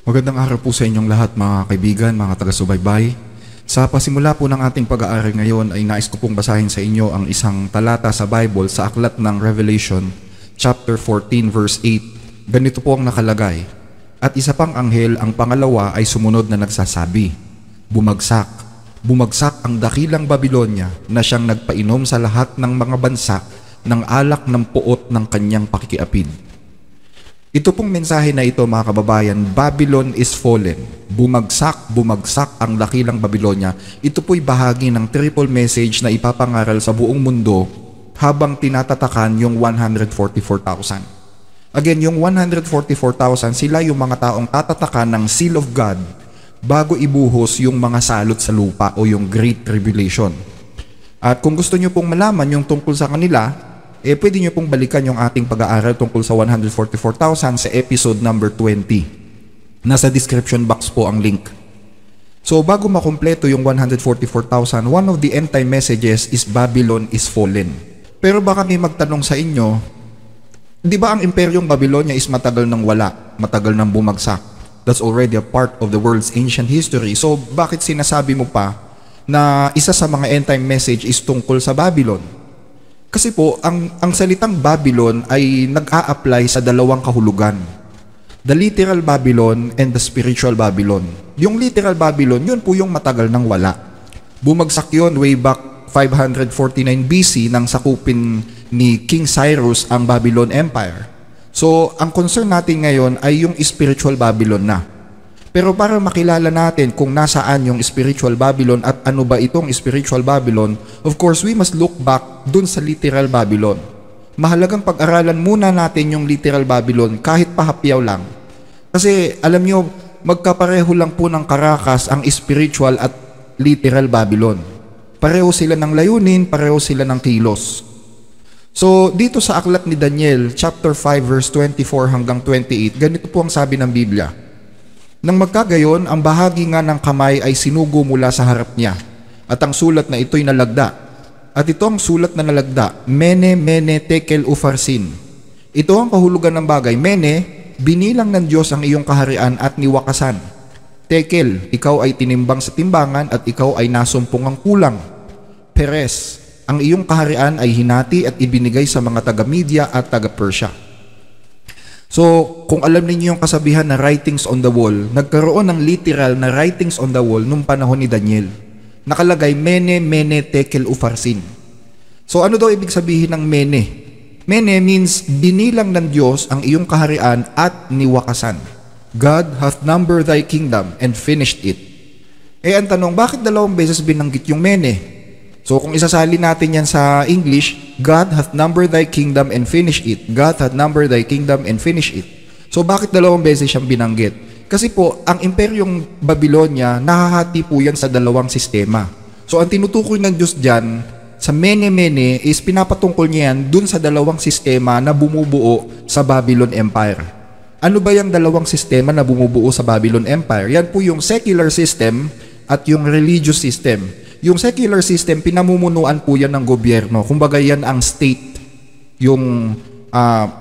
Magandang araw po sa inyong lahat mga kaibigan, mga taga-subaybay. Sa pasimula po ng ating pag-aaral ngayon ay nais ko pong basahin sa inyo ang isang talata sa Bible sa aklat ng Revelation, chapter 14 verse 8. Ganito po ang nakalagay, "At isa pang anghel, ang pangalawa, ay sumunod na nagsasabi, Bumagsak, bumagsak ang dakilang Babilonya na siyang nagpainom sa lahat ng mga bansa ng alak ng puot ng kanyang pakikiapid." Ito pong mensahe na ito mga kababayan, Babylon is fallen. Bumagsak, bumagsak ang dakilang Babilonya. Ito po'y bahagi ng triple message na ipapangaral sa buong mundo habang tinatatakan yung 144,000. Again, yung 144,000, sila yung mga taong tatatakan ng seal of God bago ibuhos yung mga salot sa lupa o yung Great Tribulation. At kung gusto nyo pong malaman yung tungkol sa kanila, pwede nyo pong balikan yung ating pag-aaral tungkol sa 144,000 sa episode number 20. Nasa description box po ang link. So bago makumpleto yung 144,000, one of the end time messages is Babylon is fallen. Pero baka may magtanong sa inyo, di ba ang imperyong Babylonia is matagal nang wala, matagal nang bumagsak? That's already a part of the world's ancient history. So bakit sinasabi mo pa na isa sa mga end time message is tungkol sa Babylon? Kasi po, ang salitang Babylon ay nag-a-apply sa dalawang kahulugan. The literal Babylon and the spiritual Babylon. Yung literal Babylon, yun po yung matagal nang wala. Bumagsak yun way back 549 BC nang sakupin ni King Cyrus ang Babylon Empire. So, ang concern natin ngayon ay yung spiritual Babylon na. Pero para makilala natin kung nasaan yung spiritual Babylon at ano ba itong spiritual Babylon, of course, we must look back dun sa literal Babylon. Mahalagang pag-aralan muna natin yung literal Babylon kahit pahapyaw lang. Kasi alam nyo, magkapareho lang po ng karakas ang spiritual at literal Babylon. Pareho sila ng layunin, pareho sila ng kilos. So dito sa aklat ni Daniel, chapter 5 verse 24 hanggang 28, ganito po ang sabi ng Biblia. Nang magkagayon, ang bahagi nga ng kamay ay sinugo mula sa harap niya, at ang sulat na ito'y nalagda. At ito ang sulat na nalagda, Mene, Mene, Tekel, Upharsin. Ito ang kahulugan ng bagay. Mene, binilang ng Diyos ang iyong kaharian at niwakasan. Tekel, ikaw ay tinimbang sa timbangan at ikaw ay nasumpong ang kulang. Peres, ang iyong kaharian ay hinati at ibinigay sa mga taga-Media at taga-Persia. So, kung alam niyo yung kasabihan na writings on the wall, nagkaroon ng literal na writings on the wall nung panahon ni Daniel. Nakalagay, Mene, Mene, Tekel, Upharsin. So, ano daw ibig sabihin ng Mene? Mene means, binilang ng Diyos ang iyong kaharian at niwakasan. God hath numbered thy kingdom and finished it. Ang tanong, bakit dalawang beses binanggit yung Mene? So kung isasali natin yan sa English, God hath numbered thy kingdom and finished it. God hath numbered thy kingdom and finished it. So bakit dalawang beses siyang binanggit? Kasi po, ang imperyong Babylonia, nahahati po yan sa dalawang sistema. So ang tinutukoy ng Diyos dyan, sa Mene-Mene, is pinapatungkol niya yan dun sa dalawang sistema na bumubuo sa Babylon Empire. Ano ba yung dalawang sistema na bumubuo sa Babylon Empire? Yan po yung secular system at yung religious system. Yung secular system, pinamumunuan po yan ng gobyerno. Kumbaga yan ang state, yung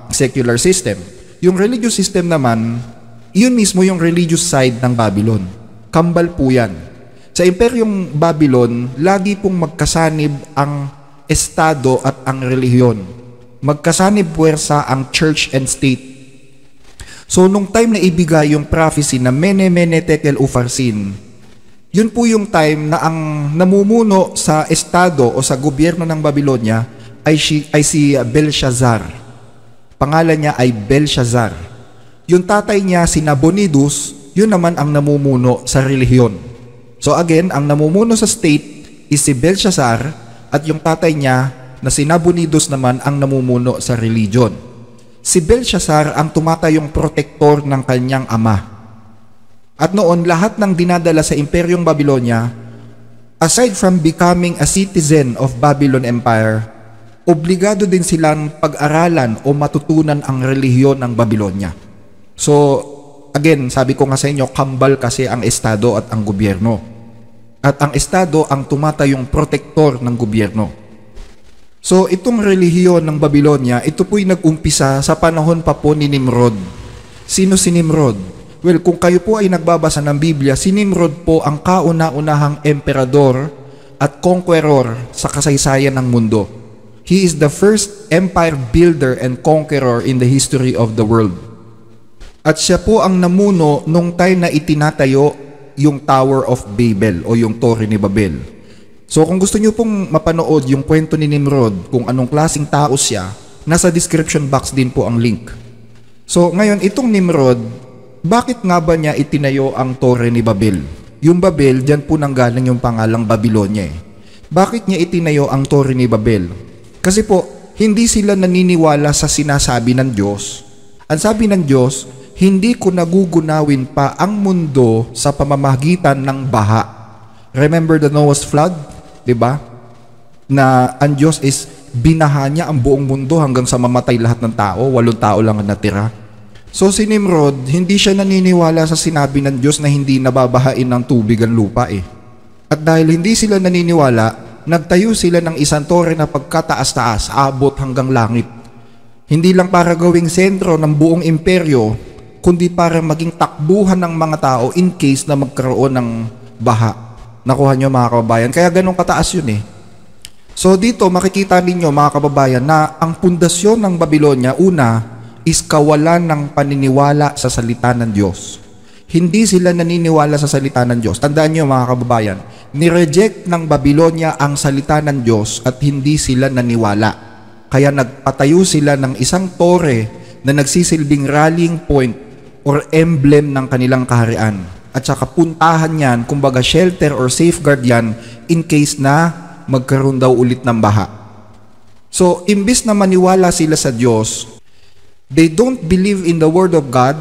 secular system. Yung religious system naman, yun mismo yung religious side ng Babylon. Kambal po yan. Sa imperyong Babylon, lagi pong magkasanib ang estado at ang relihiyon. Magkasanib puwersa ang church and state. So nung time na ibigay yung prophecy na Mene, Mene, Tekel, Upharsin, yun po yung time na ang namumuno sa estado o sa gobyerno ng Babylonia ay si Belshazzar. Pangalan niya ay Belshazzar. Yung tatay niya, si Nabonidus, yun naman ang namumuno sa relihiyon. So again, ang namumuno sa state is si Belshazzar at yung tatay niya na si Nabonidus naman ang namumuno sa religion. Si Belshazzar ang tumatayong protektor ng kanyang ama. At noon, lahat ng dinadala sa imperyong Babylonia, aside from becoming a citizen of Babylon Empire, obligado din silang pag-aralan o matutunan ang relihiyon ng Babylonia. So, again, sabi ko nga sa inyo, kambal kasi ang estado at ang gobyerno. At ang estado ang tumatayong protektor ng gobyerno. So, itong relihiyon ng Babylonia, ito po'y nag-umpisa sa panahon pa po ni Nimrod. Sino si Nimrod? Well, kung kayo po ay nagbabasa ng Biblia, si Nimrod po ang kauna-unahang emperador at conqueror sa kasaysayan ng mundo. He is the first empire builder and conqueror in the history of the world. At siya po ang namuno nung time na itinatayo yung Tower of Babel o yung Torre ni Babel. So kung gusto niyo pong mapanood yung kwento ni Nimrod, kung anong klaseng tao siya, nasa description box din po ang link. So ngayon, itong Nimrod, bakit nga ba niya itinayo ang Torre ni Babel? Yung Babel, dyan po nanggaling yung pangalang Babylonia. Bakit niya itinayo ang Torre ni Babel? Kasi po, hindi sila naniniwala sa sinasabi ng Diyos. Ang sabi ng Diyos, hindi ko nagugunawin pa ang mundo sa pamamagitan ng baha. Remember the Noah's flood? Diba? Na ang Diyos is binaha niya ang buong mundo hanggang sa mamatay lahat ng tao, 8 tao lang ang natira. So si Nimrod, hindi siya naniniwala sa sinabi ng Diyos na hindi nababahain ng tubig ang lupa eh. At dahil hindi sila naniniwala, nagtayo sila ng isang tore na pagkataas-taas, abot hanggang langit. Hindi lang para gawing sentro ng buong imperyo, kundi para maging takbuhan ng mga tao in case na magkaroon ng baha. Nakuha nyo mga kababayan, kaya ganun kataas yun eh. So dito makikita ninyo mga kababayan na ang pundasyon ng Babylonia, una, is kawalan ng paniniwala sa salita ng Diyos. Hindi sila naniniwala sa salita ng Diyos. Tandaan nyo mga kababayan, nireject ng Babylonia ang salita ng Diyos at hindi sila naniwala. Kaya nagpatayo sila ng isang tore na nagsisilbing rallying point or emblem ng kanilang kaharian. At saka puntahan yan, kumbaga shelter or safeguard yan in case na magkaroon daw ulit ng baha. So, imbis na maniwala sila sa Diyos, they don't believe in the Word of God,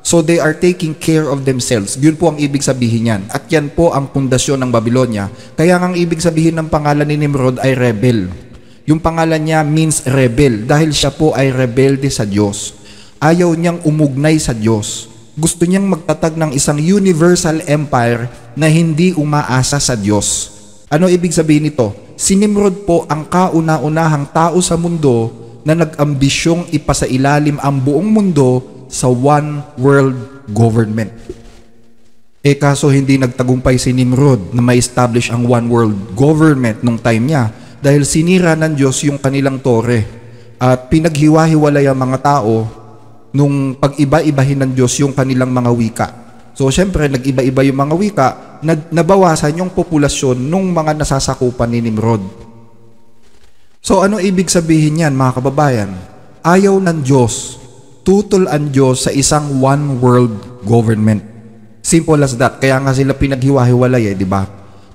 so they are taking care of themselves. Yun po ang ibig sabihin yan. At yan po ang pundasyon ng Babylonia. Kaya ang ibig sabihin ng pangalan ni Nimrod ay rebel. Yung pangalan niya means rebel dahil siya po ay rebelde sa Diyos. Ayaw niyang umugnay sa Diyos. Gusto niyang magtatag ng isang universal empire na hindi umaasa sa Diyos. Ano ibig sabihin nito? Si Nimrod po ang kauna-unahang tao sa mundo na nag-ambisyong ipasailalim ang buong mundo sa one world government. Kaso hindi nagtagumpay si Nimrod na ma-establish ang one world government nung time niya dahil sinira ng Diyos yung kanilang tore at pinaghiwa-hiwalay ang mga tao nung pag-iba-ibahin ng Diyos yung kanilang mga wika. So syempre nag-iba-iba yung mga wika, nabawasan yung populasyon nung mga nasasakupan ni Nimrod. So ano ibig sabihin yan mga kababayan? Ayaw ng Diyos, tutol ang Diyos sa isang one world government. Simple as that. Kaya nga sila pinaghiwa-hiwalay di ba?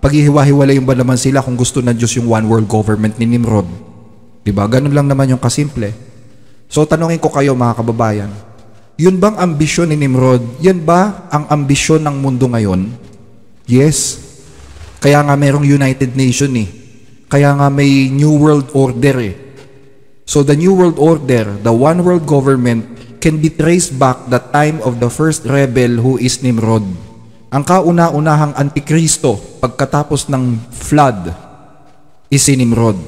Paghihiwa-hiwalay yung ba naman sila kung gusto ng Diyos yung one world government ni Nimrod? Di ba? Ganun lang naman yung kasimple. So tanungin ko kayo mga kababayan, yun bang ambisyon ni Nimrod? Yan ba ang ambisyon ng mundo ngayon? Yes. Kaya nga merong United Nation Kaya nga may New World Order So the New World Order, the one world government, can be traced back the time of the first rebel who is Nimrod. Ang kauna-unahang antikristo pagkatapos ng flood is si Nimrod.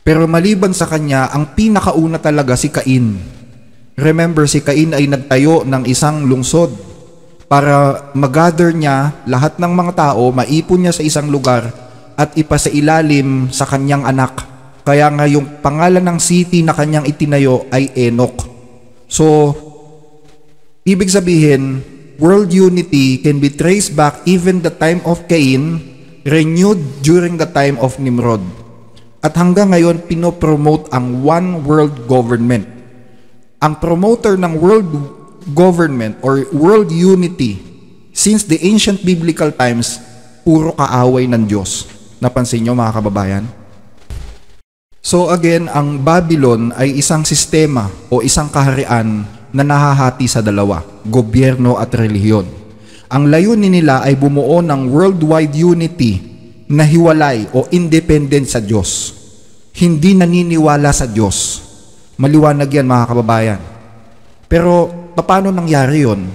Pero maliban sa kanya, ang pinakauna talaga si Cain. Remember, si Cain ay nagtayo ng isang lungsod para mag-gather niya lahat ng mga tao, maipon niya sa isang lugar at ipasailalim sa kanyang anak. Kaya nga yung pangalan ng city na kanyang itinayo ay Enoch. So, ibig sabihin, world unity can be traced back even the time of Cain, renewed during the time of Nimrod. At hanggang ngayon, pinopromote ang one world government. Ang promoter ng world government or world unity since the ancient biblical times, puro kaaway ng Diyos. Napansin nyo mga kababayan? So again, ang Babylon ay isang sistema o isang kaharian na nahahati sa dalawa, gobyerno at relihiyon. Ang layunin nila ay bumuo ng worldwide unity na hiwalay o independent sa Diyos. Hindi naniniwala sa Diyos. Maliwanag yan mga kababayan. Pero paano nangyari yon?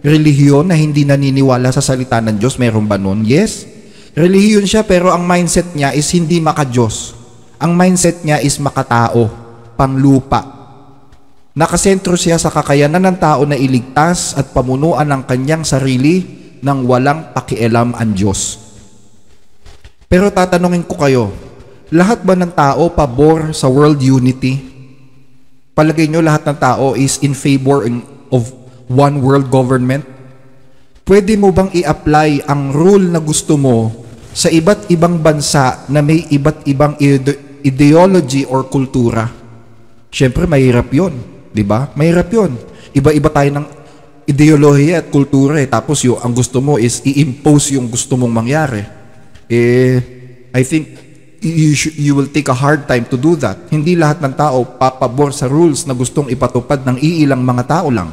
Relihiyon na hindi naniniwala sa salita ng Diyos, meron ba nun? Yes. Relihiyon siya pero ang mindset niya is hindi maka-Diyos. Ang mindset niya is makatao, panglupa. Nakasentro siya sa kakayanan ng tao na iligtas at pamunuan ang kanyang sarili nang walang pakialam ang Diyos. Pero tatanungin ko kayo, lahat ba ng tao pabor sa world unity? Palagay nyo lahat ng tao is in favor of one world government? Pwede mo bang i-apply ang rule na gusto mo sa iba't ibang bansa na may iba't ibang ideology or kultura? Siyempre, mahirap yun. Diba? Mahirap yun. Iba-iba tayo ng ideolohiya at kultura tapos ang gusto mo is i-impose yung gusto mong mangyari. I think you will take a hard time to do that. Hindi lahat ng tao papabor sa rules na gustong ipatupad ng iilang mga tao lang.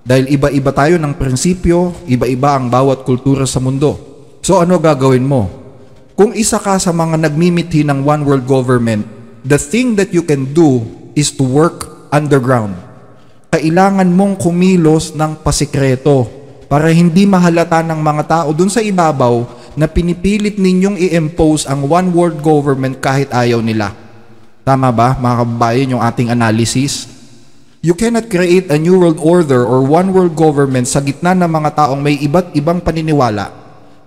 Dahil iba-iba tayo ng prinsipyo, iba-iba ang bawat kultura sa mundo. So ano gagawin mo? Kung isa ka sa mga nagmimithi ng one world government, the thing that you can do is to work underground. Kailangan mong kumilos ng pasikreto para hindi mahalata ng mga tao dun sa ibabaw na pinipilit ninyong i-impose ang one world government kahit ayaw nila. Tama ba, mga kababayan, yung ating analysis? You cannot create a new world order or one world government sa gitna ng mga taong may iba't ibang paniniwala.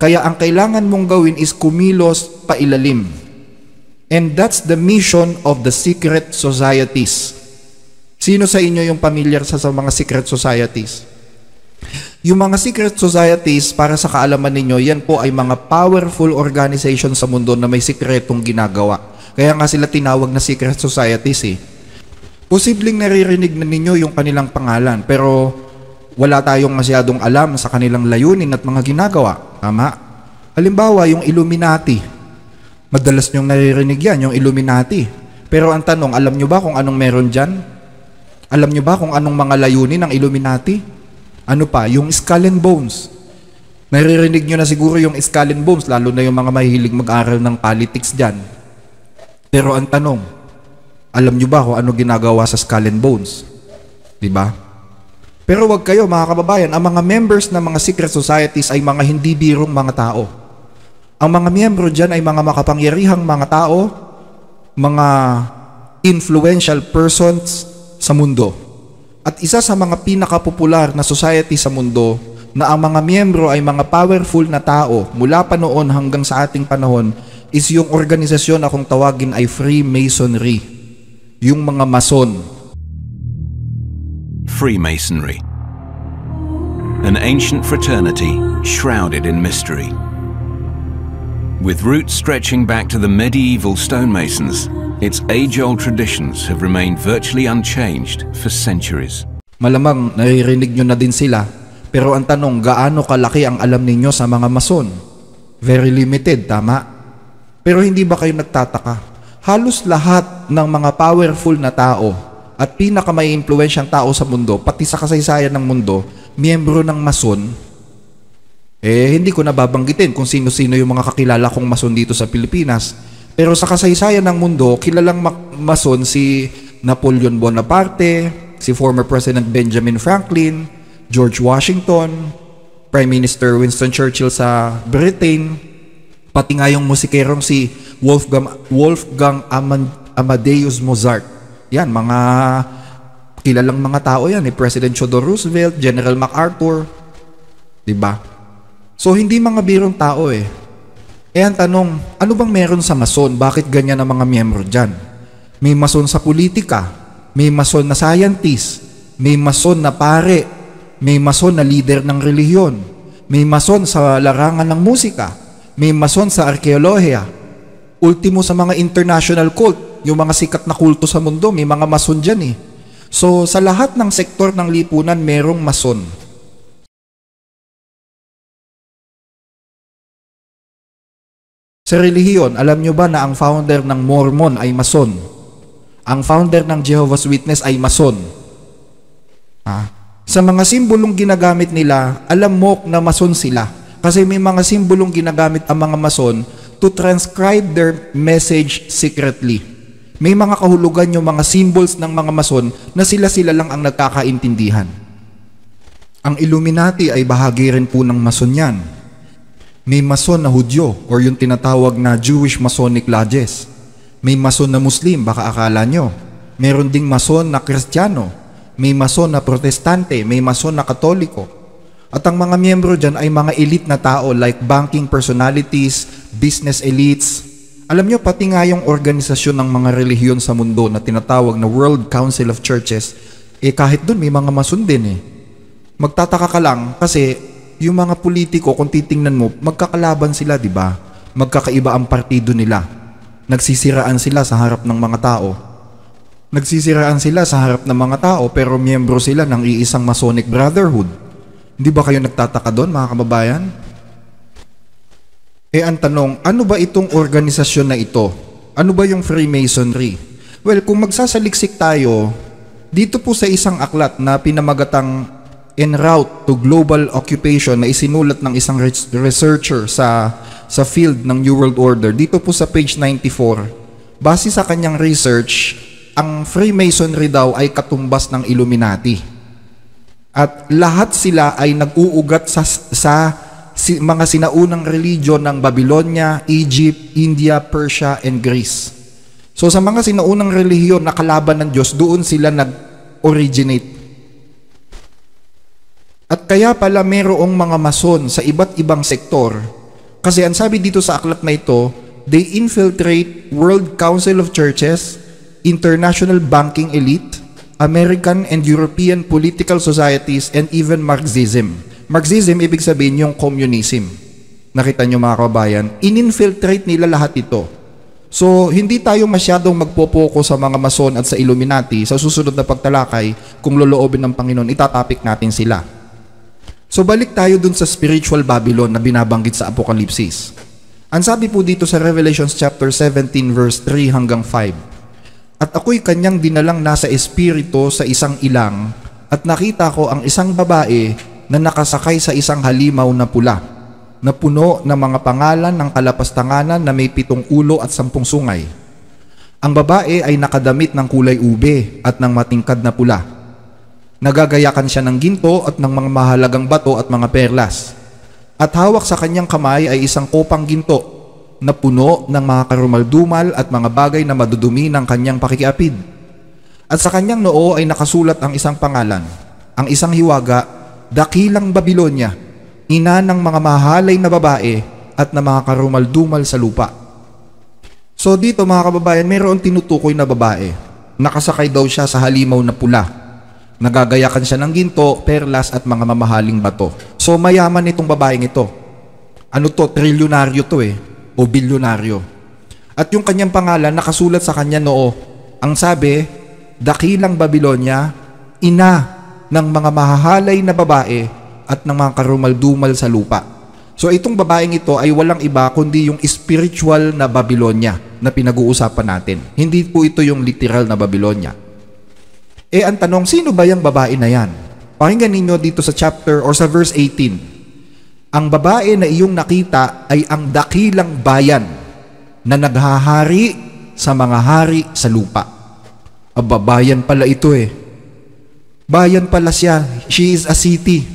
Kaya ang kailangan mong gawin is kumilos pailalim. And that's the mission of the secret societies. Sino sa inyo yung pamilyar sa mga secret societies? Yung mga secret societies, para sa kaalaman ninyo, yan po ay mga powerful organization sa mundo na may sikretong ginagawa. Kaya nga sila tinawag na secret societies . Posibleng naririnig na ninyo yung kanilang pangalan, pero wala tayong masyadong alam sa kanilang layunin at mga ginagawa. Tama? Halimbawa, yung Illuminati. Madalas nyong naririnig yan, yung Illuminati. Pero ang tanong, alam nyo ba kung anong meron dyan? Alam nyo ba kung anong mga layunin ng Illuminati? Ano pa? Yung Skull and Bones. Naririnig nyo na siguro yung Skull and Bones, lalo na yung mga mahilig mag-aral ng politics dyan. Pero ang tanong, alam nyo ba kung ano ginagawa sa Skull and Bones? Diba? Pero wag kayo, mga kababayan, ang mga members ng mga secret societies ay mga hindi birong mga tao. Ang mga miyembro dyan ay mga makapangyarihang mga tao, mga influential persons sa mundo. At isa sa mga pinakapopular na society sa mundo na ang mga miyembro ay mga powerful na tao mula pa noon hanggang sa ating panahon is yung organisasyon na kung tawagin ay Freemasonry. Yung mga Mason. Freemasonry, an ancient fraternity shrouded in mystery. With roots stretching back to the medieval stonemasons, its age-old traditions have remained virtually unchanged for centuries. Malamang naririnig nyo na din sila, pero ang tanong, gaano kalaki ang alam ninyo sa mga Mason? Very limited, tama? Pero hindi ba kayo nagtataka? Halos lahat ng mga powerful na tao at pinakamay-impluwensyang tao sa mundo, pati sa kasaysayan ng mundo, miyembro ng Mason. Hindi ko nababanggitin kung sino-sino yung mga kakilala kong Mason dito sa Pilipinas. Pero sa kasaysayan ng mundo, kilalang Mason si Napoleon Bonaparte, si former President Benjamin Franklin, George Washington, Prime Minister Winston Churchill sa Britain, pati nga yung musikerong si Wolfgang Amadeus Mozart. Yan, mga kilalang mga tao yan. President Theodore Roosevelt, General MacArthur. Diba? So, hindi mga birong tao . Ang tanong, ano bang meron sa Mason? Bakit ganyan ang mga miyembro dyan? May Mason sa politika, may Mason na scientist, may Mason na pare, may Mason na leader ng relihiyon, may Mason sa larangan ng musika, may Mason sa arkeolohiya. Ultimo sa mga international cult, yung mga sikat na kulto sa mundo, may mga Mason dyan . So, sa lahat ng sektor ng lipunan, merong Mason. Sa relihiyon, alam nyo ba na ang founder ng Mormon ay Mason? Ang founder ng Jehovah's Witness ay Mason. Sa mga simbolong ginagamit nila, alam mo na Mason sila. Kasi may mga simbolong ginagamit ang mga Mason to transcribe their message secretly. May mga kahulugan yung mga symbols ng mga Mason na sila-sila lang ang nagkakaintindihan. Ang Illuminati ay bahagi rin po ng Mason yan. May Mason na Hudyo or yung tinatawag na Jewish Masonic Lodges. May Mason na Muslim, baka akala nyo. Meron ding Mason na Kristiyano. may mason na protestante, may mason na katoliko. At ang mga miyembro dyan ay mga elite na tao like banking personalities, business elites. Alam nyo, pati nga yung organisasyon ng mga relihiyon sa mundo na tinatawag na World Council of Churches, kahit dun may mga mason din Magtataka ka lang kasi yung mga politiko, kung titingnan mo, magkakalaban sila, di ba? Magkakaiba ang partido nila. Nagsisiraan sila sa harap ng mga tao. Nagsisiraan sila sa harap ng mga tao pero miyembro sila ng iisang Masonic Brotherhood. Hindi ba kayo nagtataka doon, mga kababayan? Ang tanong, ano ba itong organisasyon na ito? Ano ba yung Freemasonry? Well, kung magsasaliksik tayo, dito po sa isang aklat na pinamagatang En Route to Global Occupation na isinulat ng isang researcher sa field ng New World Order, dito po sa page 94, base sa kanyang research, ang Freemasonry daw ay katumbas ng Illuminati. At lahat sila ay nag-uugat sa mga sinaunang religion ng Babylonia, Egypt, India, Persia, and Greece. So sa mga sinaunang relihiyon na kalaban ng Diyos, doon sila nag-originate. At kaya pala mayroong mga mason sa iba't ibang sektor. Kasi ang sabi dito sa aklat na ito, they infiltrate World Council of Churches, international banking elite, American and European political societies, and even Marxism. Marxism, ibig sabihin yung communism. Nakita nyo mga kababayan, in-infiltrate nila lahat ito. So, hindi tayo masyadong magpopoko sa mga mason at sa Illuminati. Sa susunod na pagtalakay, kung loloobin ng Panginoon, itatapik natin sila. So, balik tayo dun sa spiritual Babylon na binabanggit sa Apokalipsis. Ang sabi po dito sa Revelations chapter 17 verse 3 hanggang 5, "At ako'y kanyang dinalang nasa espiritu sa isang ilang, at nakita ko ang isang babae na nakasakay sa isang halimaw na pula, na puno ng mga pangalan ng kalapastanganan na may 7 ulo at 10 sungay. Ang babae ay nakadamit ng kulay ube at ng matingkad na pula. Nagagayakan siya ng ginto at ng mga mahalagang bato at mga perlas. At hawak sa kanyang kamay ay isang kopang ginto na puno ng mga karumaldumal at mga bagay na madudumi ng kanyang pakikiapid. At sa kanyang noo ay nakasulat ang isang pangalan, ang isang hiwaga, Dakilang Babylonia, ina ng mga mahalay na babae at ng mga karumaldumal sa lupa." So dito mga kababayan, mayroon tinutukoy na babae. Nakasakay daw siya sa halimaw na pula. Nagagayakan siya ng ginto, perlas at mga mamahaling bato. So mayaman itong babaeng ito. Ano to? Trilyonaryo to o bilyonaryo. At yung kanyang pangalan nakasulat sa kanya noo. Ang sabi, Dakilang Babylonia, ina ng mga mahahalay na babae at ng mga karumaldumal sa lupa. So itong babaeng ito ay walang iba kundi yung spiritual na Babylonia na pinag-uusapan natin. Hindi po ito yung literal na Babylonia. Ang tanong, sino ba yung babae na yan? Pakinggan ninyo dito sa chapter or sa verse 18. Ang babae na iyong nakita ay ang dakilang bayan na naghahari sa mga hari sa lupa. Bayan pala ito Bayan pala siya. She is a city.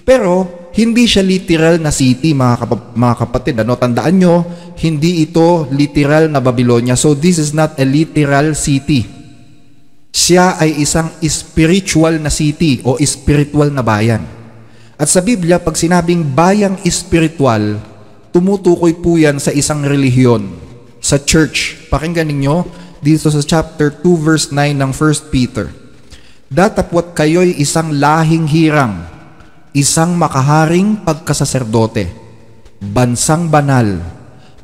Pero, hindi siya literal na city, mga kapatid. Tandaan nyo, hindi ito literal na Babylonia. So, this is not a literal city. Siya ay isang spiritual na city o spiritual na bayan. At sa Biblia, pag sinabing bayang spiritual, tumutukoy po yan sa isang relihiyon, sa church. Pakinggan ninyo dito sa chapter 2 verse 9 ng 1 Peter. "Datapwat kayo'y isang lahing hirang, isang makaharing pagkasaserdote, bansang banal,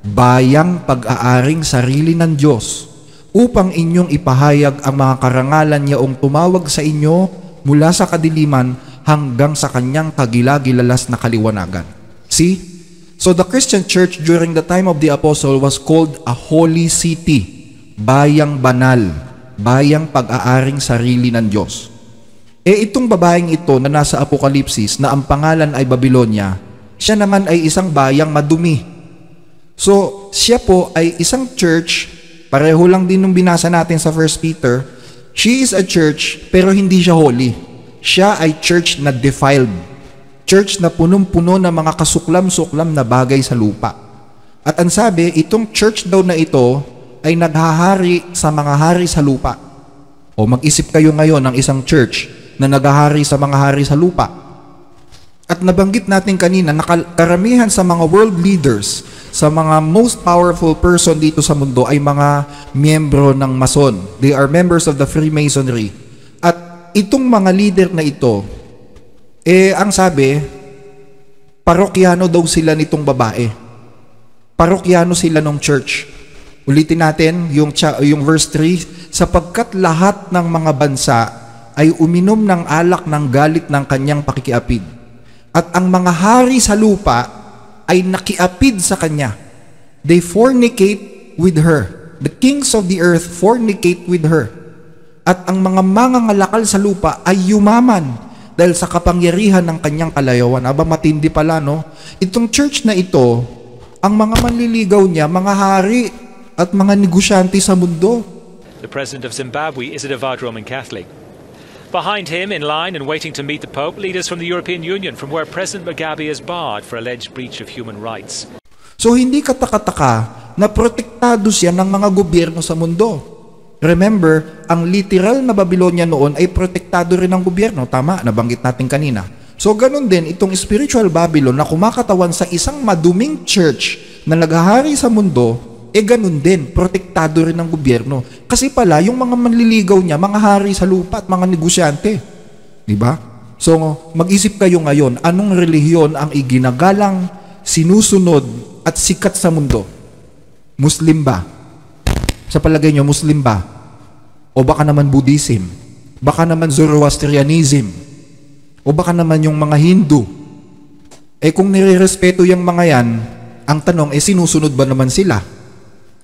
bayang pag-aaring sarili ng Diyos, upang inyong ipahayag ang mga karangalan niyaong tumawag sa inyo mula sa kadiliman hanggang sa kanyang kagilagilalas na kaliwanagan." See? So the Christian church during the time of the apostle was called a holy city, bayang banal, bayang pag-aaring sarili ng Diyos. Itong babaeng ito na nasa Apokalipsis na ang pangalan ay Babylonia, siya naman ay isang bayang madumi. So siya po ay isang church. Pareho lang din nung binasa natin sa 1 Peter, she is a church pero hindi siya holy. Siya ay church na defiled. Church na punong-puno ng mga kasuklam-suklam na bagay sa lupa. At ang sabi, itong church daw na ito ay naghahari sa mga hari sa lupa. O mag-isip kayo ngayon ng isang church na nagahari sa mga hari sa lupa. At nabanggit natin kanina na karamihan sa mga world leaders, sa mga most powerful person dito sa mundo ay mga miyembro ng Mason. They are members of the Freemasonry. At itong mga leader na ito, ang sabi, parokyano daw sila nitong babae. Parokyano sila ng church. Ulitin natin yung verse 3, sapagkat lahat ng mga bansa ay uminom ng alak ng galit ng kanyang pakikiapid. At ang mga hari sa lupa ay nakiapid sa kanya. They fornicate with her. The kings of the earth fornicate with her. At ang mga mangangalakal sa lupa ay yumaman dahil sa kapangyarihan ng kanyang kalayawan. Aba, matindi pala, no? Itong church na ito, ang mga manliligaw niya, mga hari at mga negosyante sa mundo. The president of Zimbabwe is a devout Roman Catholic. Behind him, in line and waiting to meet the Pope, leaders from the European Union, from where President Mugabe is barred for alleged breach of human rights. So hindi katakataka na protektado siya ng mga gobyerno sa mundo. Remember, ang literal na Babylonia noon ay protektado rin ng gobyerno. Tama, nabanggit natin kanina. So ganun din, itong spiritual Babylon na kumakatawan sa isang maduming church na naghahari sa mundo, ganun din, protektado rin ng gobyerno. Kasi pala, yung mga manliligaw niya, mga hari sa lupa at mga negosyante. Diba? So, mag-isip kayo ngayon, anong relihiyon ang iginagalang, sinusunod at sikat sa mundo? Muslim ba? Sa palagay nyo, Muslim ba? O baka naman Buddhism? Baka naman Zoroastrianism? O baka naman yung mga Hindu? Kung nirerespeto yung mga yan, ang tanong, sinusunod ba naman sila?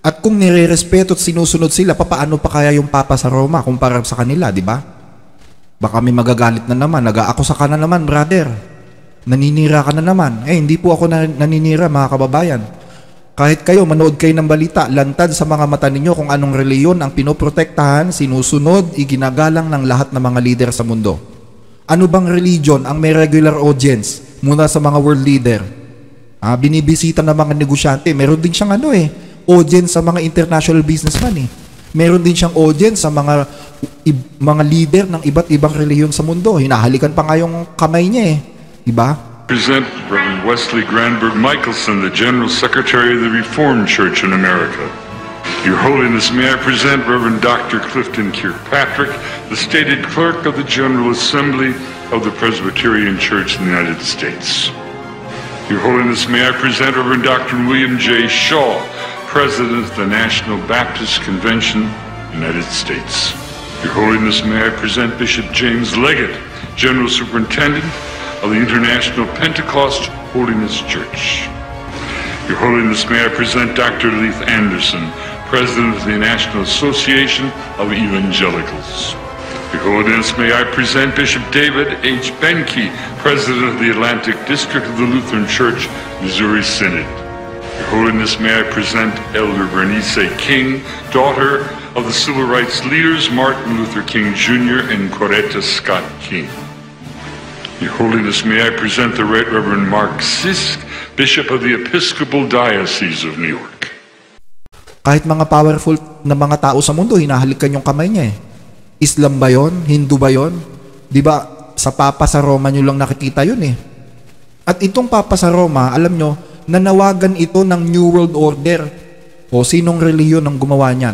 At kung nirerespeto at sinusunod sila, paano pa kaya yung Papa sa Roma kumpara sa kanila, di ba? Baka may magagalit na naman, nag-aakusa ka na naman, brother. Naninira ka na naman. Hindi po ako naninira, mga kababayan. Kahit kayo, manood kayo ng balita, lantad sa mga mata ninyo kung anong reliyon ang pinoprotektahan, sinusunod, iginagalang ng lahat ng mga leader sa mundo. Ano bang religion ang may regular audience mula sa mga world leader? Binibisita ng mga negosyante. Meron din siyang audience sa mga international businessman. Meron din siyang audience sa mga leader ng iba't ibang relihiyon sa mundo. Hinahalikan pa nga yung kamay niya Diba? Present Reverend Wesley Granberg Michelson, the General Secretary of the Reformed Church in America. Your Holiness, may I present Reverend Dr. Clifton Kirkpatrick, the stated clerk of the General Assembly of the Presbyterian Church in the United States. Your Holiness, may I present Reverend Dr. William J. Shaw, President of the National Baptist Convention, United States. Your Holiness, may I present Bishop James Leggett, General Superintendent of the International Pentecost Holiness Church. Your Holiness, may I present Dr. Leith Anderson, President of the National Association of Evangelicals. Your Holiness, may I present Bishop David H. Benke, President of the Atlantic District of the Lutheran Church, Missouri Synod. Your Holiness, may I present Elder Bernice King, daughter of the civil rights leaders Martin Luther King Jr. and Coretta Scott King. Your Holiness, may I present the Right Reverend Mark Sisk, Bishop of the Episcopal Diocese of New York. Kahit mga powerful na mga tao sa mundo, hinahalikan yung kamay niya Islam ba yon? Hindu ba yon? Di ba, sa Papa sa Roma nyo lang nakikita yun At itong Papa sa Roma, alam nyo, nanawagan ito ng New World Order. O sinong relihiyon ang gumawa niyan?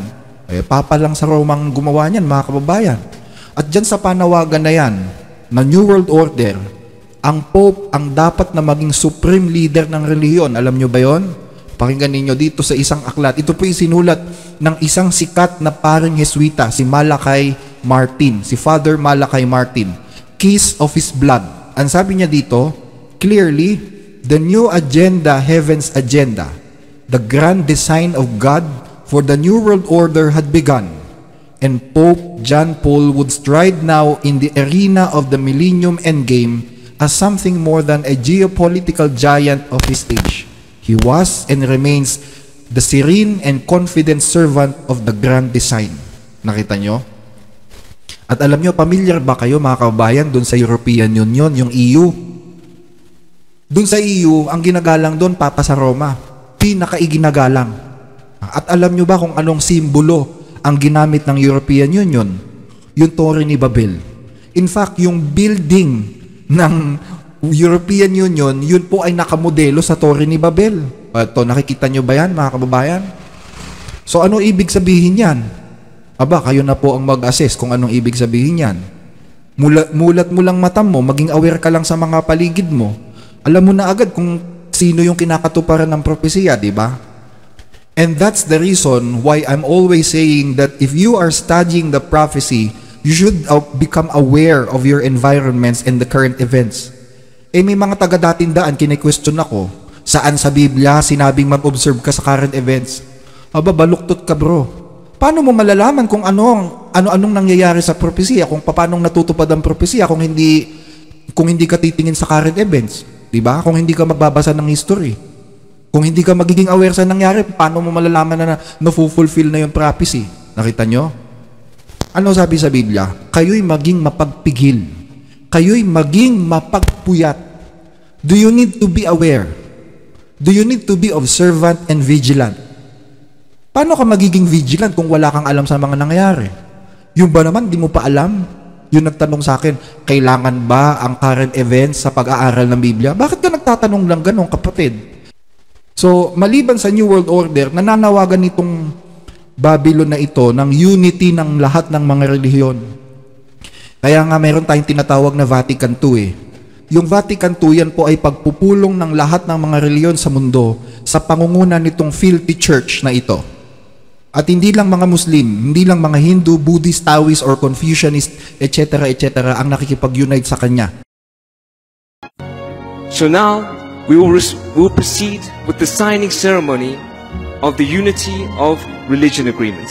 Papa lang sa Roma ang gumawa niyan, mga kababayan. At dyan sa panawagan na yan, na New World Order, ang Pope ang dapat na maging supreme leader ng relihiyon. Alam nyo ba yon? Pakinggan ninyo dito sa isang aklat. Ito po isinulat ng isang sikat na paring Jesuita, si Malachy Martin, si Father Malachy Martin. Kiss of His Blood. Ang sabi niya dito, clearly, the new agenda, heaven's agenda, the grand design of God for the New World Order had begun, and Pope John Paul would stride now in the arena of the Millennium Endgame as something more than a geopolitical giant of his age. He was and remains the serene and confident servant of the grand design. Nakita nyo? At alam nyo, familiar ba kayo mga kababayan doon sa European Union, yung EU? Doon sa EU, ang ginagalang doon, Papa sa Roma. Pinakaiginagalang. At alam nyo ba kung anong simbolo ang ginamit ng European Union? Yung Torre ni Babel. In fact, yung building ng European Union, yun po ay nakamodelo sa Torre ni Babel. Ito, nakikita nyo ba yan, mga kababayan? So, ano ibig sabihin yan? Aba, kayo na po ang mag-assess kung anong ibig sabihin yan. Mulat mo lang mata mo, maging aware ka lang sa mga paligid mo. Alam mo na agad kung sino yung kinakatuparan ng propesya, di ba? And that's the reason why I'm always saying that if you are studying the prophecy, you should become aware of your environments and the current events. May mga taga-datindaan, kine-question ako, saan sa Biblia sinabing mag-observe ka sa current events? Aba, baluktot ka bro. Paano mo malalaman kung anong nangyayari sa propesya, kung paano natutupad ang propesya kung hindi ka titingin sa current events? Diba? Kung hindi ka magbabasa ng history. Kung hindi ka magiging aware sa nangyari, paano mo malalaman na na-fulfill na yung prophecy? Nakita nyo? Ano sabi sa Biblia? Kayo'y maging mapagpigil. Kayo'y maging mapagpuyat. Do you need to be aware? Do you need to be observant and vigilant? Paano ka magiging vigilant kung wala kang alam sa mga nangyayari? Yung ba naman, di mo pa alam? Yung nagtanong sa akin, kailangan ba ang current events sa pag-aaral ng Biblia? Bakit ka nagtatanong lang ganun, kapatid? So, maliban sa New World Order, nananawagan nitong Babylon na ito ng unity ng lahat ng mga relihiyon. Kaya nga meron tayong tinatawag na Vatican II Yung Vatican II, yan po ay pagpupulong ng lahat ng mga reliyon sa mundo sa pangunguna nitong filthy church na ito. At hindi lang mga Muslim, hindi lang mga Hindu, Buddhist, Taoist, or Confucianist, etc., etc. ang nakikipag-unite sa kanya. So now, we will proceed with the signing ceremony of the Unity of Religion Agreement.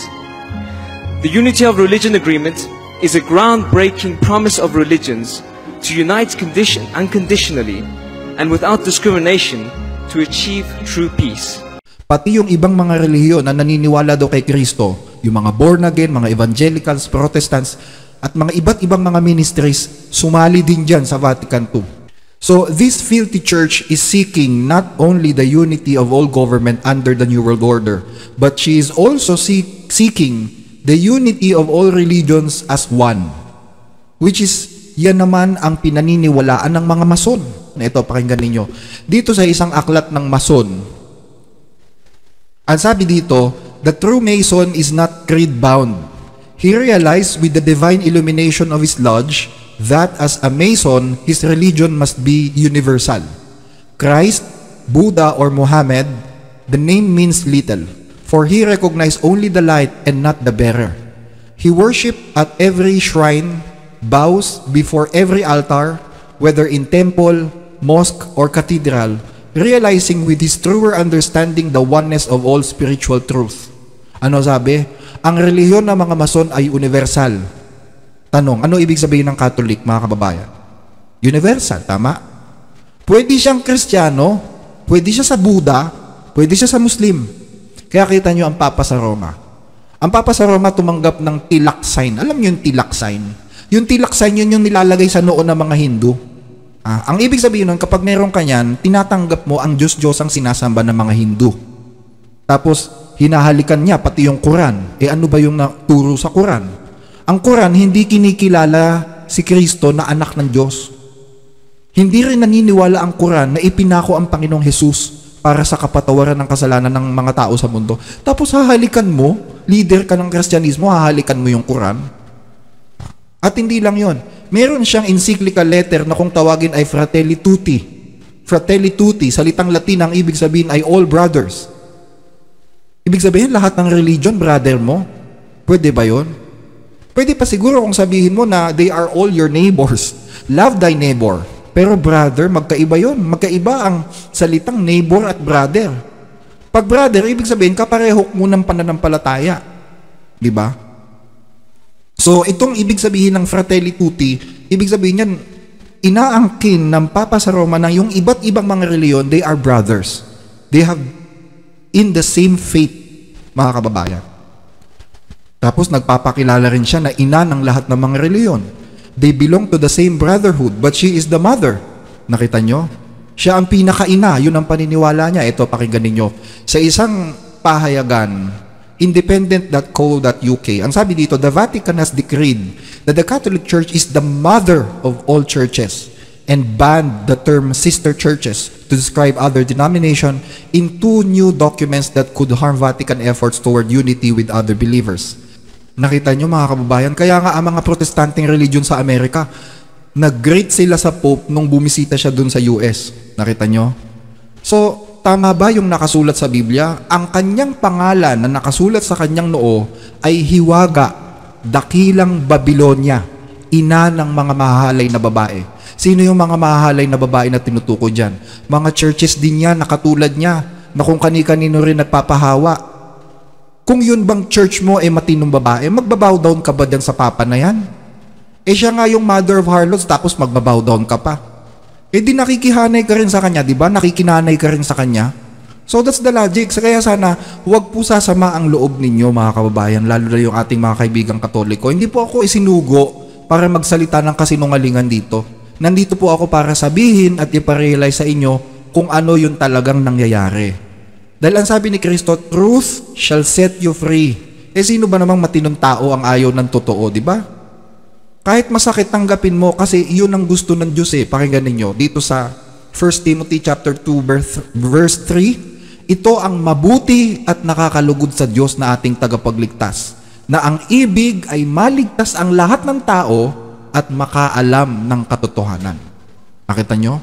The Unity of Religion Agreement is a groundbreaking promise of religions to unite unconditionally and without discrimination to achieve true peace. Pati yung ibang mga relihiyon na naniniwala daw kay Kristo, yung mga born again, mga evangelicals, Protestants, at mga iba't ibang mga ministries, sumali din dyan sa Vatican II. So, this filthy church is seeking not only the unity of all government under the New World Order, but she is also seeking the unity of all religions as one. Which is, yan naman ang pinaniniwalaan ng mga Mason. Ito, pakinggan ninyo. Dito sa isang aklat ng Mason, ang sabi dito, the true Mason is not creed-bound. He realized with the divine illumination of his lodge that as a Mason, his religion must be universal. Christ, Buddha, or Muhammad, the name means little, for he recognized only the light and not the bearer. He worshiped at every shrine, bows before every altar, whether in temple, mosque, or cathedral, realizing with his truer understanding the oneness of all spiritual truth. Ano sabi? Ang relihiyon ng mga Mason ay universal. Tanong, ano ibig sabihin ng Catholic, mga kababayan? Universal, tama? Pwede siyang Kristiyano, pwede siya sa Buddha, pwede siya sa Muslim. Kaya kita nyo ang Papa sa Roma. Ang Papa sa Roma tumanggap ng tilak sign. Alam nyo yung tilak sign? Yung tilak sign yun yung nilalagay sa noo ng mga Hindu. Ang ibig sabihin nun, kapag meron ka yan, tinatanggap mo ang Diyos-Diyos ang sinasamba ng mga Hindu. Tapos, hinahalikan niya pati yung Quran. Ano ba yung naturo sa Quran? Ang Quran, hindi kinikilala si Kristo na anak ng Diyos. Hindi rin naniniwala ang Quran na ipinako ang Panginoong Hesus para sa kapatawaran ng kasalanan ng mga tao sa mundo. Tapos hahalikan mo, leader ka ng Kristyanismo, hahalikan mo yung Quran. At hindi lang yon. Meron siyang encyclical letter na kung tawagin ay Fratelli Tutti. Fratelli Tutti, salitang Latin, ang ibig sabihin ay all brothers. Ibig sabihin, lahat ng religion, brother mo. Pwede ba yon? Pwede pa siguro kung sabihin mo na they are all your neighbors. Love thy neighbor. Pero brother, magkaiba yon. Magkaiba ang salitang neighbor at brother. Pag brother, ibig sabihin, kapareho mo ng pananampalataya. Diba? So, itong ibig sabihin ng Fratelli Tutti, ibig sabihin yan, inaangkin ng Papa sa Roma na yung iba't ibang mga reliyon, they are brothers. They have in the same faith, mga kababayan. Tapos, nagpapakilala rin siya na ina ng lahat ng mga reliyon. They belong to the same brotherhood, but she is the mother. Nakita nyo? Siya ang pinakaina, yun ang paniniwala niya. Ito, pakinggan ninyo. Sa isang pahayagan, independent.co.uk. Ang sabi dito, the Vatican has decreed that the Catholic Church is the mother of all churches and banned the term sister churches to describe other denominations in 2 new documents that could harm Vatican efforts toward unity with other believers. Nakita nyo mga kababayan, kaya nga ang mga protestanteng religion sa Amerika, nag-greet sila sa Pope nung bumisita siya dun sa US. Nakita nyo? So, tama ba yung nakasulat sa Biblia? Ang kanyang pangalan na nakasulat sa kanyang noo ay Hiwaga, dakilang Babilonia, ina ng mga mahahalay na babae. Sino yung mga mahahalay na babae na tinutukoy dyan? Mga churches din yan na katulad niya, na kung kani-kanino rin nagpapahawa. Kung yun bang church mo matinong babae, magbabow down ka ba dyan sa papa na yan? Siya nga yung mother of harlots, tapos magbabow down ka pa. Di nakikihanay ka rin sa kanya, di ba? Nakikinanay ka rin sa kanya. So that's the logic. Kaya sana, huwag po sasama ang loob ninyo mga kababayan, lalo na yung ating mga kaibigang Katoliko. Hindi po ako isinugo para magsalita ng kasinungalingan dito. Nandito po ako para sabihin at iparealize sa inyo kung ano yung talagang nangyayari. Dahil ang sabi ni Kristo, truth shall set you free. Sino ba namang matinong tao ang ayaw ng totoo, di ba? Kahit masakit, tanggapin mo kasi iyon ang gusto ng Diyos Pakinggan ninyo dito sa 1 Timothy chapter 2 verse 3. Ito ang mabuti at nakakalugod sa Diyos na ating tagapagligtas, na ang ibig ay maligtas ang lahat ng tao at makaalam ng katotohanan. Nakita nyo?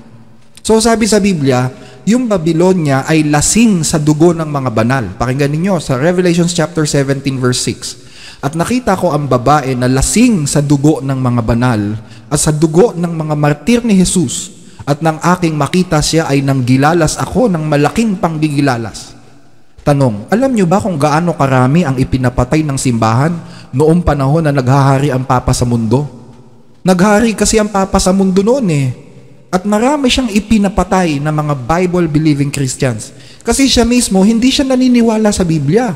So sabi sa Biblia, yung Babylonia ay lasing sa dugo ng mga banal. Pakinggan ninyo sa Revelation chapter 17 verse 6. At nakita ko ang babae na lasing sa dugo ng mga banal at sa dugo ng mga martir ni Jesus, at nang aking makita siya ay nanggilalas ako ng malaking panggigilalas. Tanong, alam nyo ba kung gaano karami ang ipinapatay ng simbahan noong panahon na naghahari ang Papa sa mundo? Naghari kasi ang Papa sa mundo noon At marami siyang ipinapatay na mga Bible-believing Christians. Kasi siya mismo, hindi siya naniniwala sa Biblia.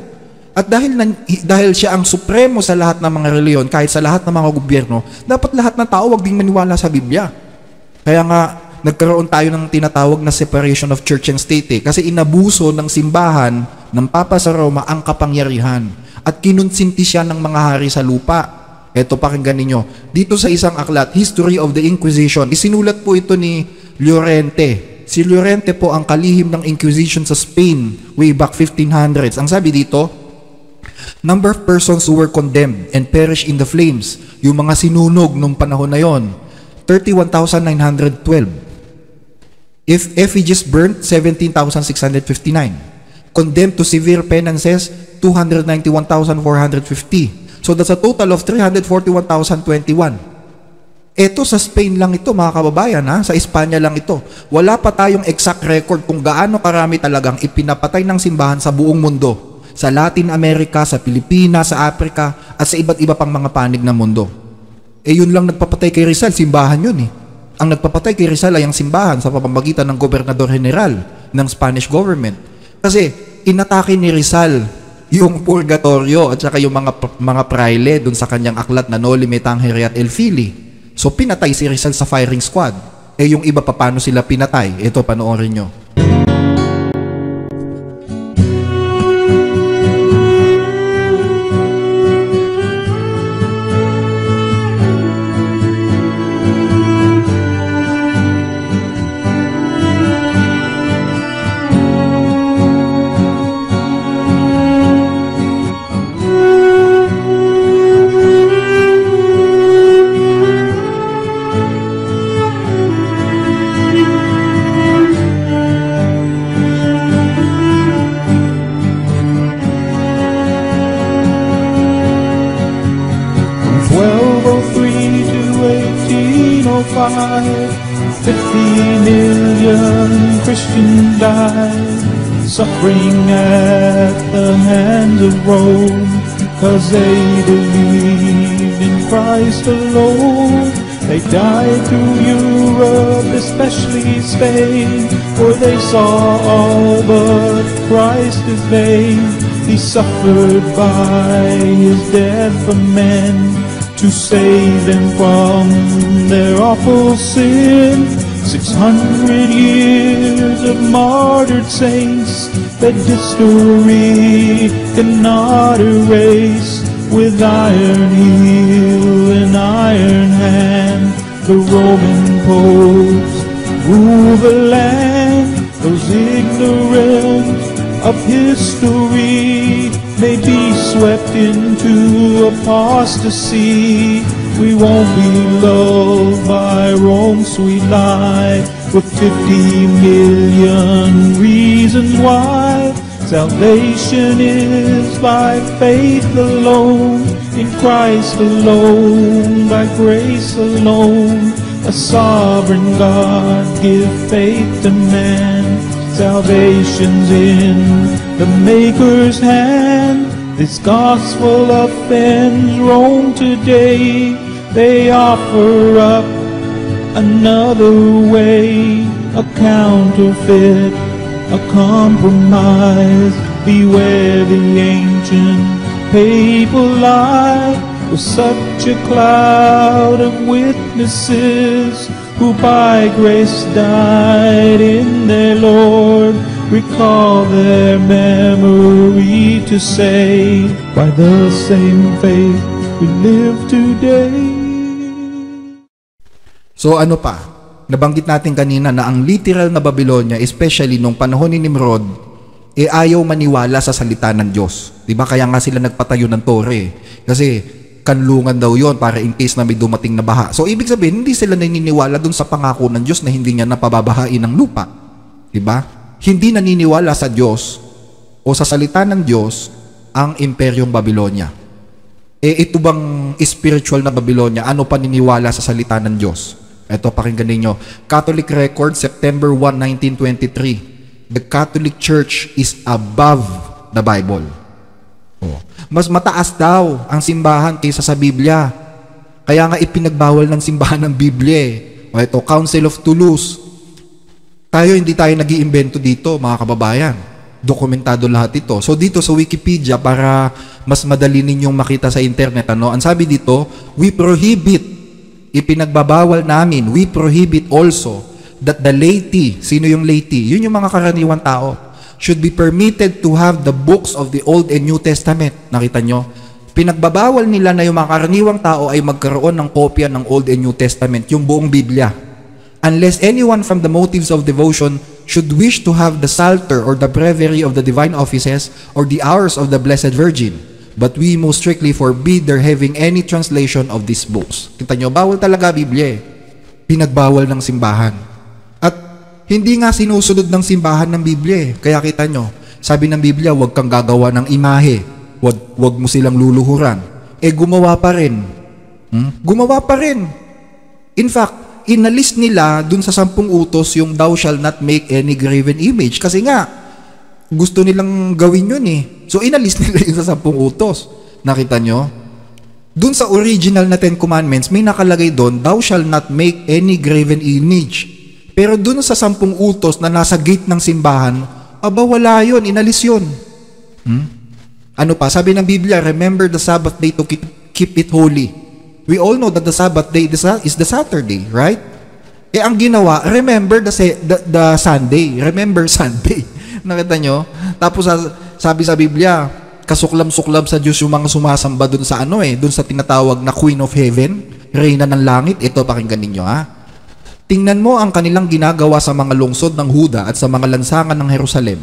At dahil siya ang supremo sa lahat ng mga reliyon, kahit sa lahat ng mga gobyerno, dapat lahat ng tao wag ding maniwala sa Biblia. Kaya nga, nagkaroon tayo ng tinatawag na separation of church and state kasi inabuso ng simbahan ng Papa sa Roma ang kapangyarihan at kinonsinti siya ng mga hari sa lupa. Ito, pakinggan ninyo. Dito sa isang aklat, History of the Inquisition, isinulat po ito ni Llorente. Si Llorente po ang kalihim ng Inquisition sa Spain way back 1500s. Ang sabi dito, number of persons who were condemned and perished in the flames, yung mga sinunog nung panahon na yon, 31,912. If effigies burnt, 17,659. Condemned to severe penances, 291,450. So that's a total of 341,021. Ito sa Spain lang ito mga kababayan sa Espanya lang ito. Wala pa tayong exact record kung gaano karami talagang ipinapatay ng simbahan sa buong mundo. Sa Latin America, sa Pilipinas, sa Africa, at sa iba't iba pang mga panig ng mundo. Yun lang nagpapatay kay Rizal, simbahan yun Ang nagpapatay kay Rizal ay ang simbahan sa pamamagitan ng Gobernador General ng Spanish government. Kasi inatake ni Rizal yung purgatorio at saka yung mga praile dun sa kanyang aklat na Noli Me Tangere et Ilfili. So pinatay si Rizal sa firing squad. Yung iba pa paano sila pinatay? Ito, panoorin nyo. Christians died, suffering at the hands of Rome, 'cause they believed in Christ alone. They died through Europe, especially Spain, for they saw all but Christ as vain. He suffered by his death for men, to save them from their awful sin. 600 years of martyred saints that history cannot erase. With iron heel and iron hand, the Roman popes rule the land. Those ignorant of history may be swept into apostasy. We won't be lulled by Rome's sweet lie with 50 million reasons why. Salvation is by faith alone, in Christ alone, by grace alone. A sovereign God give faith to man. Salvation's in the Maker's hand. This gospel offends Rome today. They offer up another way, a counterfeit, a compromise. Beware the ancient papal lie, with such a cloud of witnesses who by grace died in their Lord. Recall their memory to say, by the same faith we live today. So ano pa? Nabanggit natin kanina na ang literal na Babylonia, especially nung panahon ni Nimrod, ayaw maniwala sa salita ng Diyos. Diba? Kaya nga sila nagpatayo ng tore. Kasi kanlungan daw yon para in case na may dumating na baha. So ibig sabihin, hindi sila naniniwala dun sa pangako ng Diyos na hindi niya napababahain ng lupa. Diba? Hindi naniniwala sa Diyos o sa salita ng Diyos ang imperyong Babylonia. Ito bang spiritual na Babylonia, ano pa niniwala sa salita ng Diyos? Ito, pakinggan ninyo. Catholic Record, September 1, 1923. The Catholic Church is above the Bible. Mas mataas daw ang simbahan kaysa sa Biblia. Kaya nga ipinagbawal ng simbahan ng Biblia. Ito, Council of Toulouse. Hindi tayo nag-iimbento dito, mga kababayan. Dokumentado lahat ito. So dito sa Wikipedia, para mas madali ninyong makita sa internet, ang sabi dito, we prohibit, ipinagbabawal namin, we prohibit also that the laity, sino yung laity? Yun yung mga karaniwang tao, should be permitted to have the books of the Old and New Testament. Nakita nyo? Pinagbabawal nila na yung mga karaniwang tao ay magkaroon ng kopya ng Old and New Testament, yung buong Biblia. Unless anyone from the motives of devotion should wish to have the Psalter or the Breviary of the Divine Offices or the Hours of the Blessed Virgin. But we most strictly forbid their having any translation of these books. Kita nyo, bawal talaga Biblia. Pinagbawal ng simbahan. At hindi nga sinusunod ng simbahan ng Biblia. Kaya kita nyo, sabi ng Biblia, huwag kang gagawa ng imahe. Huwag mo silang luluhuran. Gumawa pa rin. Gumawa pa rin. In fact, inalis nila dun sa 10 utos yung thou shall not make any graven image. Kasi nga, gusto nilang gawin yun So inalis nila yun sa 10 utos. Nakita nyo? Dun sa original na 10 commandments, may nakalagay doon, thou shall not make any graven image. Pero dun sa 10 utos na nasa gate ng simbahan, wala yun, inalis yun. Ano pa? Sabi ng Biblia, remember the Sabbath day to keep it holy. We all know that the Sabbath day is the Saturday, right? Ang ginawa, remember the Sunday. Remember Sunday. Nakita nyo? Tapos sabi sa Biblia, kasuklam-suklam sa Diyos yung mga sumasamba dun sa dun sa tinatawag na Queen of Heaven, Reyna ng Langit. Ito, pakinggan ninyo Tingnan mo ang kanilang ginagawa sa mga lungsod ng Huda at sa mga lansangan ng Jerusalem.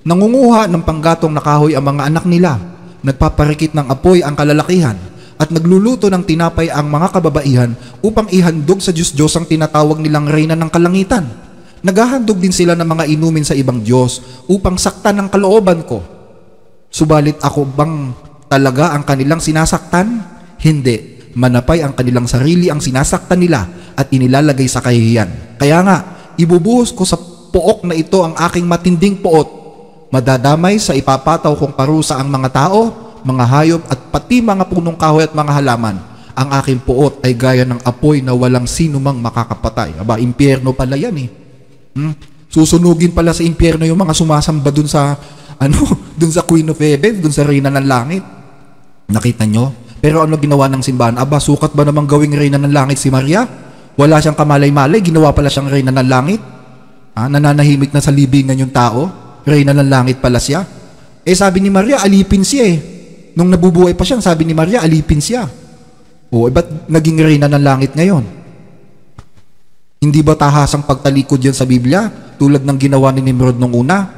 Nangunguha ng panggatong na kahoy ang mga anak nila, nagpaparikit ng apoy ang kalalakihan, at nagluluto ng tinapay ang mga kababaihan upang ihandog sa Diyos ang tinatawag nilang Reyna ng Kalangitan. Naghahandog din sila ng mga inumin sa ibang Diyos upang saktan ang kalooban ko. Subalit ako bang talaga ang kanilang sinasaktan? Hindi. Manapay ang kanilang sarili ang sinasaktan nila at inilalagay sa kahihiyan. Kaya nga, ibubuhos ko sa pook na ito ang aking matinding poot. Madadamay sa ipapataw kong parusa ang mga tao, mga hayop at pati mga punong kahoy at mga halaman. Ang aking poot ay gaya ng apoy na walang sino mang makakapatay. Impyerno pala yan Susunugin pala sa impyerno yung mga sumasamba dun sa dun sa Queen of Heaven, dun sa Reyna ng Langit. Nakita nyo? Pero ano ginawa ng simbahan? Sukat ba namang gawing Reyna ng Langit si Maria? Wala siyang kamalay-malay, ginawa pala siyang Reyna ng Langit. Nananahimik na sa libingan yung tao. Reyna ng langit pala siya. Sabi ni Maria, alipin siya Nung nabubuhay pa siya, sabi ni Maria, alipin siya. Ba't naging reyna ng langit ngayon? Hindi ba tahasang pagtalikod yan sa Biblia? Tulad ng ginawa ni Nimrod nung una?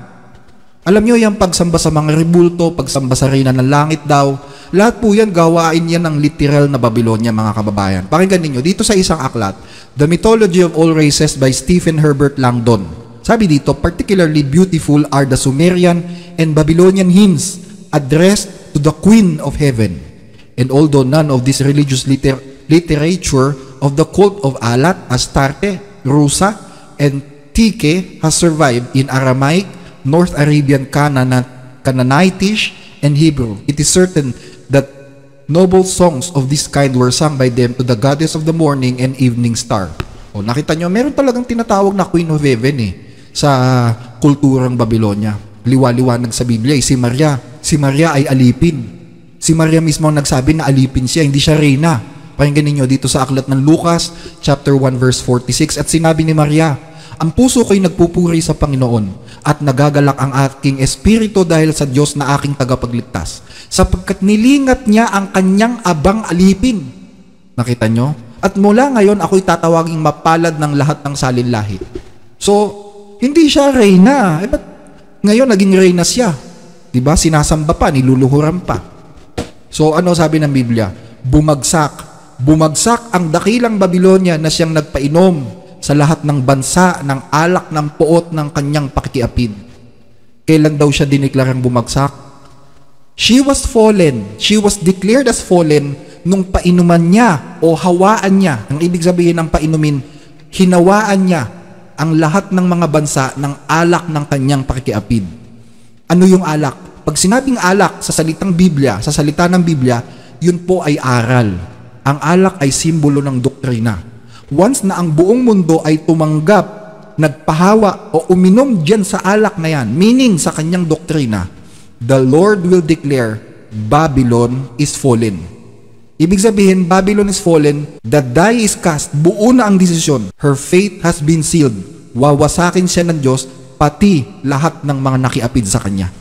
Alam nyo yung pagsamba sa mga rebulto, pagsamba sa reyna ng langit daw, lahat po yan, gawain yan ng literal na Babylonia, mga kababayan. Pakinggan ninyo, dito sa isang aklat, The Mythology of All Races by Stephen Herbert Langdon. Sabi dito, particularly beautiful are the Sumerian and Babylonian hymns addressed to the Queen of Heaven. And although none of this religious literature of the cult of Alat, Astarte, Rusa, and Tike has survived in Aramaic, North Arabian Canaanitish, and Hebrew, it is certain that noble songs of this kind were sung by them to the goddess of the morning and evening star. Nakita nyo, meron talagang tinatawag na Queen of Heaven sa kulturang Babylonia. Liwa-liwanag sa Biblia si Maria. Si Maria ay alipin. Si Maria mismo ang nagsabi na alipin siya, hindi siya reyna. Pakinggan ninyo dito sa aklat ng Lucas, chapter 1, verse 46. At sinabi ni Maria, ang puso ko'y nagpupuri sa Panginoon at nagagalak ang aking espiritu dahil sa Diyos na aking tagapagligtas, sapagkat nilingat niya ang kanyang abang alipin. Nakita nyo? At mula ngayon, ako'y tatawaging mapalad ng lahat ng salinlahit. So, hindi siya reyna. Ba't ngayon naging reyna siya? Diba? Sinasamba pa, niluluhuran pa. So, ano sabi ng Biblia? Bumagsak ang dakilang Babylonia na siyang nagpainom sa lahat ng bansa ng alak ng puot ng kanyang pakikiapid. Kailan daw siya diniklarang bumagsak? She was fallen. She was declared as fallen nung painuman niya o hawaan niya. Ang ibig sabihin ng painumin, hinawaan niya ang lahat ng mga bansa ng alak ng kanyang pakikiapid. Ano yung alak? Pag sinabing alak sa salitang Biblia, sa salita ng Biblia, yun po ay aral. Ang alak ay simbolo ng doktrina. Once na ang buong mundo ay tumanggap, nagpahawa o uminom dyan sa alak na yan, meaning sa kanyang doktrina, the Lord will declare, Babylon is fallen. Ibig sabihin, Babylon is fallen, the die is cast, buo na ang desisyon, her fate has been sealed, wawasakin siya ng Diyos, pati lahat ng mga nakiapid sa kanya.